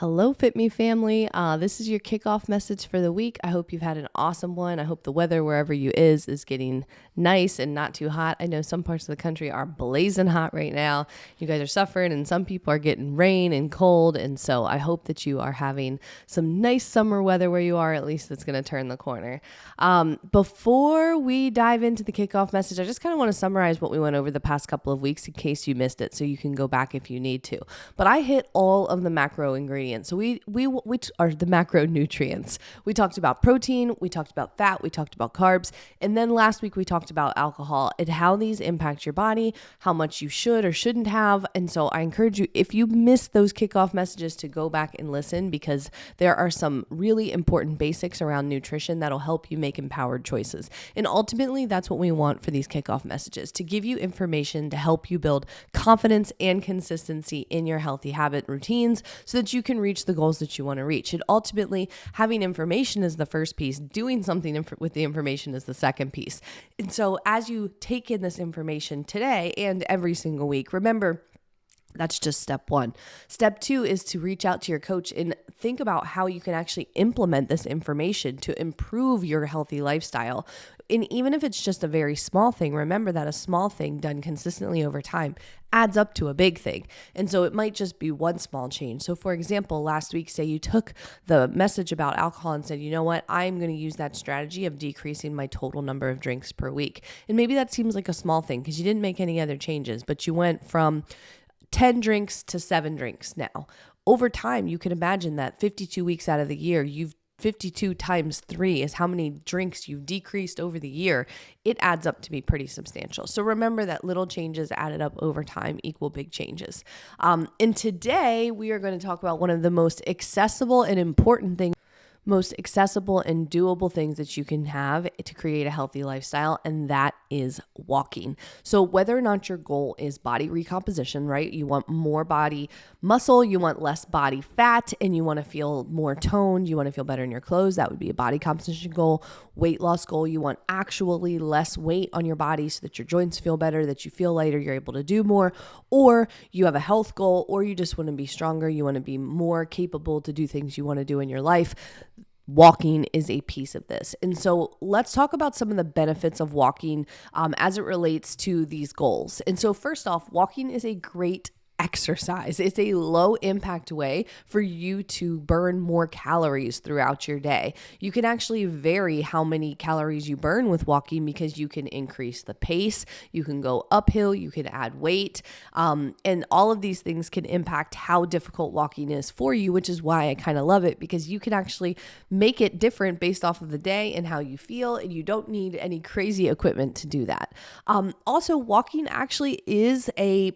Hello, Fit Me family. This is your kickoff message for the week. I hope you've had an awesome one. I hope the weather wherever you is getting nice and not too hot. I know some parts of the country are blazing hot right now. You guys are suffering, and some people are getting rain and cold. And so I hope that you are having some nice summer weather where you are. At least it's going to turn the corner. Before we dive into the kickoff message, I just kind of want to summarize what we went over the past couple of weeks in case you missed it, so you can go back if you need to. But I hit all of the macro ingredients. So we are the macronutrients. We talked about protein, we talked about fat, we talked about carbs, and then last week we talked about alcohol and how these impact your body, how much you should or shouldn't have. And so I encourage you, if you missed those kickoff messages, to go back and listen, because there are some really important basics around nutrition that'll help you make empowered choices. And ultimately, that's what we want for these kickoff messages, to give you information to help you build confidence and consistency in your healthy habit routines so that you can reach the goals that you want to reach. And ultimately, having information is the first piece. Doing something with the information is the second piece. And so as you take in this information today and every single week, remember, that's just step one. Step two is to reach out to your coach and think about how you can actually implement this information to improve your healthy lifestyle. And even if it's just a very small thing, remember that a small thing done consistently over time adds up to a big thing. And so it might just be one small change. So for example, last week, say you took the message about alcohol and said, you know what, I'm going to use that strategy of decreasing my total number of drinks per week. And maybe that seems like a small thing because you didn't make any other changes, but you went from 10 drinks to 7 drinks now. Over time, you can imagine that 52 weeks out of the year, 52 times 3 is how many drinks you've decreased over the year. It adds up to be pretty substantial. So remember that little changes added up over time equal big changes. And today we are going to talk about one of the most accessible and doable things that you can have to create a healthy lifestyle, and that is walking. So whether or not your goal is body recomposition, right? You want more body muscle, you want less body fat, and you want to feel more toned, you want to feel better in your clothes, that would be a body composition goal. Weight loss goal, you want actually less weight on your body so that your joints feel better, that you feel lighter, you're able to do more. Or you have a health goal, or you just want to be stronger, you want to be more capable to do things you want to do in your life. Walking is a piece of this. And so let's talk about some of the benefits of walking as it relates to these goals. And so first off, walking is a great exercise. It's a low impact way for you to burn more calories throughout your day. You can actually vary how many calories you burn with walking because you can increase the pace, you can go uphill, you can add weight, and all of these things can impact how difficult walking is for you, which is why I kind of love it, because you can actually make it different based off of the day and how you feel, and you don't need any crazy equipment to do that. Also, walking actually is a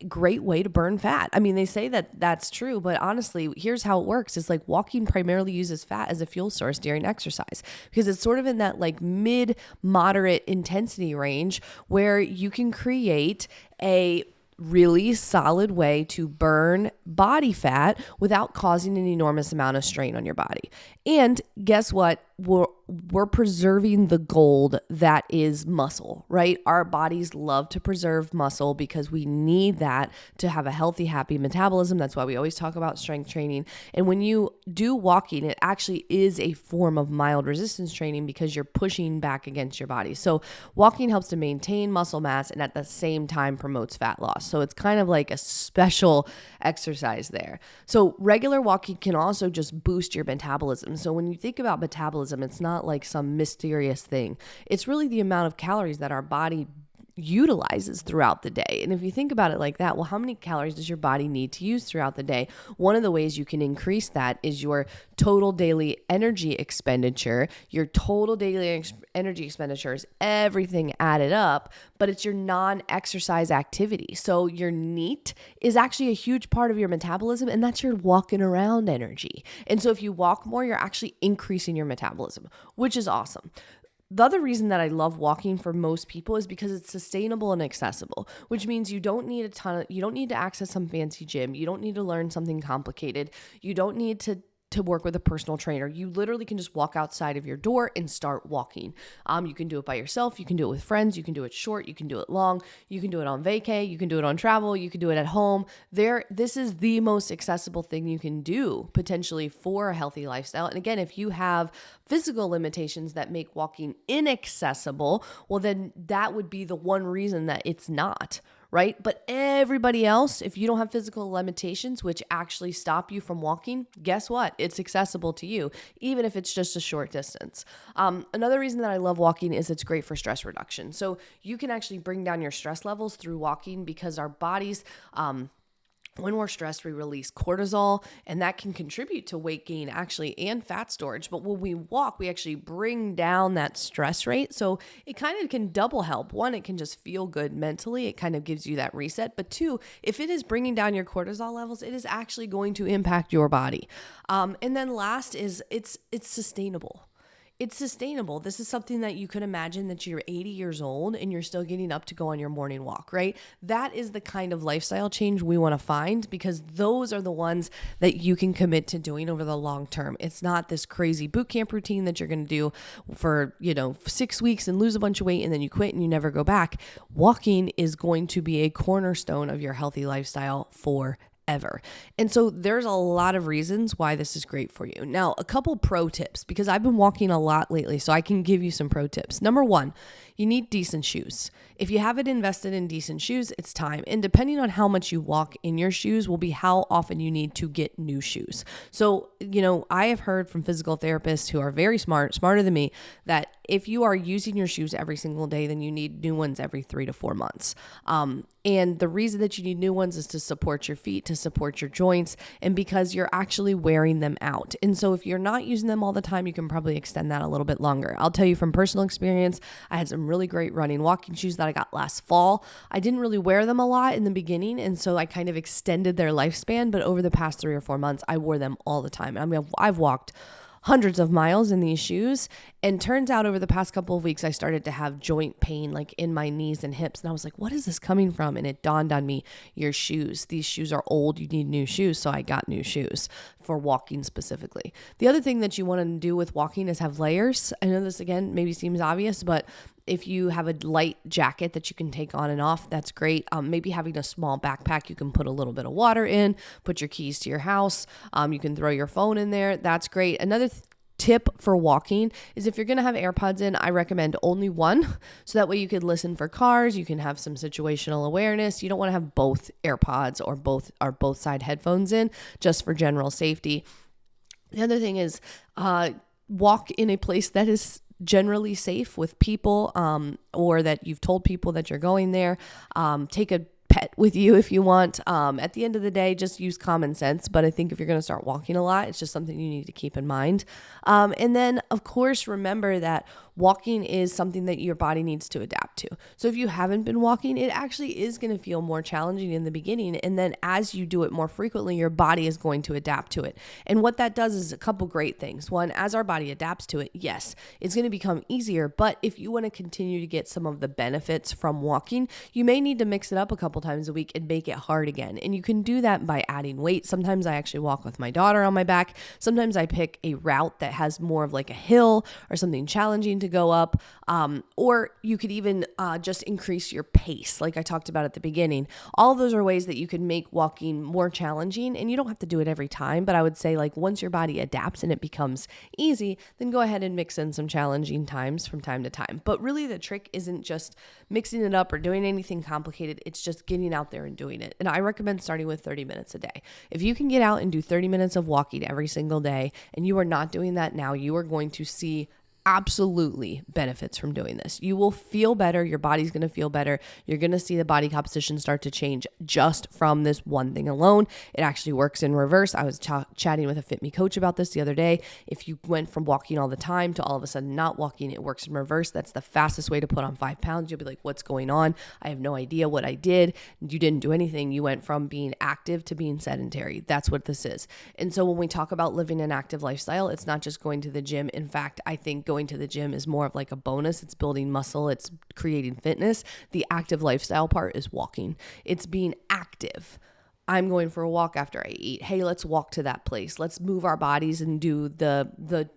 great way to burn fat. I mean, they say that that's true, but honestly, here's how it works. It's like walking primarily uses fat as a fuel source during exercise because it's sort of in that like mid-moderate intensity range where you can create a really solid way to burn body fat without causing an enormous amount of strain on your body. And guess what? We're preserving the gold that is muscle, right? Our bodies love to preserve muscle because we need that to have a healthy, happy metabolism. That's why we always talk about strength training. And when you do walking, it actually is a form of mild resistance training because you're pushing back against your body. So walking helps to maintain muscle mass and at the same time promotes fat loss. So it's kind of like a special exercise there. So regular walking can also just boost your metabolism. So when you think about metabolism, it's not like some mysterious thing. It's really the amount of calories that our body utilizes throughout the day. And if you think about it like that, well, how many calories does your body need to use throughout the day? One of the ways you can increase that is your total daily energy expenditure. Your total daily energy expenditure is everything added up, but it's your non-exercise activity. So your NEAT is actually a huge part of your metabolism, and that's your walking around energy. And so if you walk more, you're actually increasing your metabolism, which is awesome. The other reason that I love walking for most people is because it's sustainable and accessible, which means you don't need you don't need to access some fancy gym. You don't need to learn something complicated. You don't need to to work with a personal trainer. You literally can just walk outside of your door and start walking. You can do it by yourself. You can do it with friends. You can do it short. You can do it long. You can do it on vacay. You can do it on travel. You can do it at home. This is the most accessible thing you can do potentially for a healthy lifestyle. And again, if you have physical limitations that make walking inaccessible, well, then that would be the one reason that it's not. Right? But everybody else, if you don't have physical limitations, which actually stop you from walking, guess what? It's accessible to you, even if it's just a short distance. Another reason that I love walking is it's great for stress reduction. So you can actually bring down your stress levels through walking because our bodies, when we're stressed, we release cortisol, and that can contribute to weight gain actually and fat storage. But when we walk, we actually bring down that stress rate. So it kind of can double help. One, it can just feel good mentally. It kind of gives you that reset. But two, if it is bringing down your cortisol levels, it is actually going to impact your body. And then last is it's sustainable. It's sustainable. This is something that you could imagine that you're 80 years old and you're still getting up to go on your morning walk, right? That is the kind of lifestyle change we want to find because those are the ones that you can commit to doing over the long term. It's not this crazy boot camp routine that you're going to do for, 6 weeks and lose a bunch of weight and then you quit and you never go back. Walking is going to be a cornerstone of your healthy lifestyle forever. And so there's a lot of reasons why this is great for you. Now, a couple pro tips, because I've been walking a lot lately, so I can give you some pro tips. Number one, you need decent shoes. If you haven't invested in decent shoes, it's time. And depending on how much you walk in your shoes will be how often you need to get new shoes. So, I have heard from physical therapists who are very smarter than me, that if you are using your shoes every single day, then you need new ones every 3 to 4 months. And the reason that you need new ones is to support your feet, to support your joints, and because you're actually wearing them out. And so if you're not using them all the time, you can probably extend that a little bit longer. I'll tell you from personal experience, I had some really great running walking shoes that I got last fall. I didn't really wear them a lot in the beginning, and so I kind of extended their lifespan, but over the past 3 or 4 months, I wore them all the time. I mean, I've walked hundreds of miles in these shoes. And turns out over the past couple of weeks, I started to have joint pain like in my knees and hips. And I was like, what is this coming from? And it dawned on me, your shoes. These shoes are old. You need new shoes. So I got new shoes for walking specifically. The other thing that you want to do with walking is have layers. I know this again maybe seems obvious, but if you have a light jacket that you can take on and off, that's great. Maybe having a small backpack you can put a little bit of water in, put your keys to your house. You can throw your phone in there. That's great. Another tip for walking is if you're going to have AirPods in, I recommend only one. So that way you could listen for cars. You can have some situational awareness. You don't want to have both AirPods or both side headphones in just for general safety. The other thing is walk in a place that is generally safe with people, or that you've told people that you're going there. Take a pet with you if you want. At the end of the day, just use common sense. But I think if you're going to start walking a lot, it's just something you need to keep in mind. And then, of course, remember that walking is something that your body needs to adapt to. So if you haven't been walking, it actually is going to feel more challenging in the beginning. And then as you do it more frequently, your body is going to adapt to it. And what that does is a couple great things. One, as our body adapts to it, yes, it's going to become easier. But if you want to continue to get some of the benefits from walking, you may need to mix it up a couple times a week and make it hard again. And you can do that by adding weight. Sometimes I actually walk with my daughter on my back. Sometimes I pick a route that has more of like a hill or something challenging to go up. Or you could even just increase your pace, like I talked about at the beginning. All of those are ways that you can make walking more challenging, and you don't have to do it every time. But I would say, like, once your body adapts and it becomes easy, then go ahead and mix in some challenging times from time to time. But really the trick isn't just mixing it up or doing anything complicated. It's just getting out there and doing it. And I recommend starting with 30 minutes a day. If you can get out and do 30 minutes of walking every single day, and you are not doing that now, you are going to see absolutely benefits from doing this. You will feel better. Your body's going to feel better. You're going to see the body composition start to change just from this one thing alone. It actually works in reverse. I was chatting with a Fit Me coach about this the other day. If you went from walking all the time to all of a sudden not walking, it works in reverse. That's the fastest way to put on 5 pounds. You'll be like, what's going on? I have no idea what I did. You didn't do anything. You went from being active to being sedentary. That's what this is. And so when we talk about living an active lifestyle, it's not just going to the gym. In fact, I think going to the gym is more of like a bonus. It's building muscle. It's creating fitness. The active lifestyle part is walking. It's being active. I'm going for a walk after I eat. Hey, let's walk to that place. Let's move our bodies and do the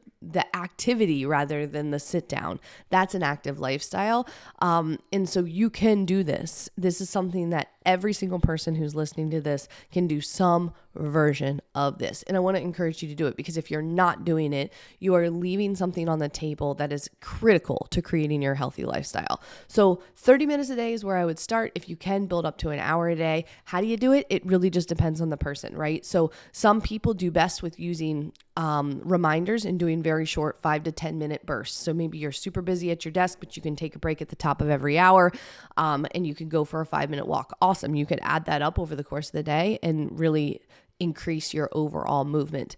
activity rather than the sit down. That's an active lifestyle. And so you can do this. This is something that every single person who's listening to this can do some version of this. And I want to encourage you to do it, because if you're not doing it, you are leaving something on the table that is critical to creating your healthy lifestyle. So 30 minutes a day is where I would start. If you can build up to an hour a day, how do you do it? It really just depends on the person, right? So some people do best with using reminders and doing very short 5 to 10 minute bursts. So maybe you're super busy at your desk, but you can take a break at the top of every hour, and you can go for a 5-minute walk. Awesome. You could add that up over the course of the day and really increase your overall movement.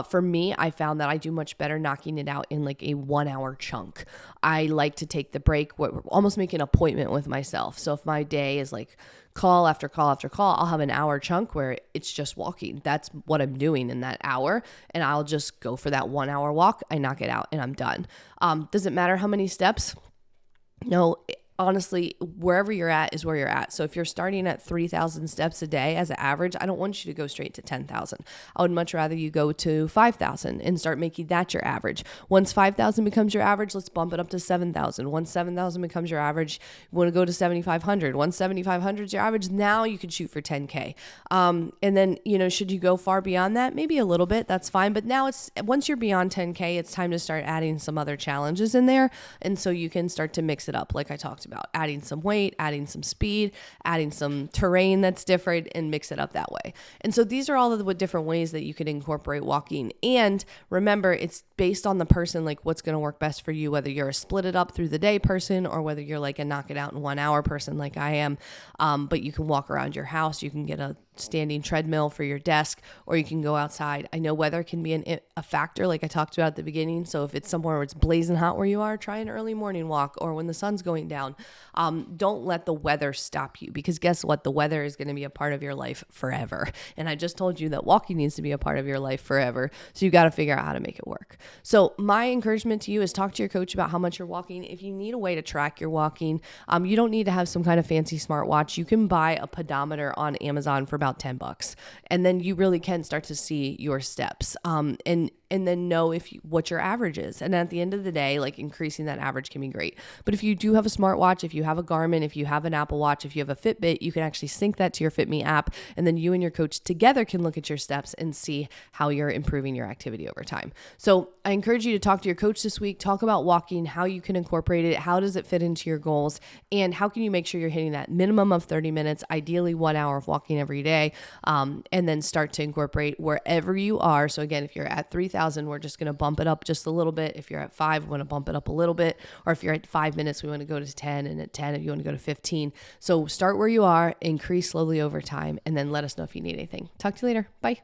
For me, I found that I do much better knocking it out in like a 1-hour chunk. I like to take the break, almost make an appointment with myself. So if my day is like call after call after call, I'll have an hour chunk where it's just walking. That's what I'm doing in that hour. And I'll just go for that 1-hour walk. I knock it out and I'm done. Does it matter how many steps? No. Honestly, wherever you're at is where you're at. So if you're starting at 3,000 steps a day as an average, I don't want you to go straight to 10,000. I would much rather you go to 5,000 and start making that your average. Once 5,000 becomes your average, let's bump it up to 7,000. Once 7,000 becomes your average, you want to go to 7,500. Once 7,500 is your average, now you can shoot for 10K. And then, should you go far beyond that? Maybe a little bit, that's fine. But now once you're beyond 10K, it's time to start adding some other challenges in there. And so you can start to mix it up, like I talked about, adding some weight, adding some speed, adding some terrain that's different, and mix it up that way. And so these are all of the different ways that you could incorporate walking. And remember, it's based on the person, like what's going to work best for you, whether you're a split it up through the day person or whether you're like a knock it out in 1 hour person like I am. But you can walk around your house. You can get a standing treadmill for your desk, or you can go outside. I know weather can be a factor, like I talked about at the beginning. So if it's somewhere where it's blazing hot where you are, try an early morning walk or when the sun's going down. Don't let the weather stop you, because guess what? The weather is going to be a part of your life forever. And I just told you that walking needs to be a part of your life forever. So you got to figure out how to make it work. So my encouragement to you is talk to your coach about how much you're walking. If you need a way to track your walking, you don't need to have some kind of fancy smartwatch. You can buy a pedometer on Amazon for about $10, and then you really can start to see your steps. And then know what your average is. And at the end of the day, like increasing that average can be great. But if you do have a smartwatch, if you have a Garmin, if you have an Apple Watch, if you have a Fitbit, you can actually sync that to your FitMe app. And then you and your coach together can look at your steps and see how you're improving your activity over time. So I encourage you to talk to your coach this week, talk about walking, how you can incorporate it, how does it fit into your goals, and how can you make sure you're hitting that minimum of 30 minutes, ideally 1 hour of walking every day, and then start to incorporate wherever you are. So again, if you're at 3,000, we're just going to bump it up just a little bit. If you're at 5, we want to bump it up a little bit. Or if you're at 5 minutes, we want to go to 10. And at 10, if you want to go to 15. So start where you are, increase slowly over time, and then let us know if you need anything. Talk to you later. Bye.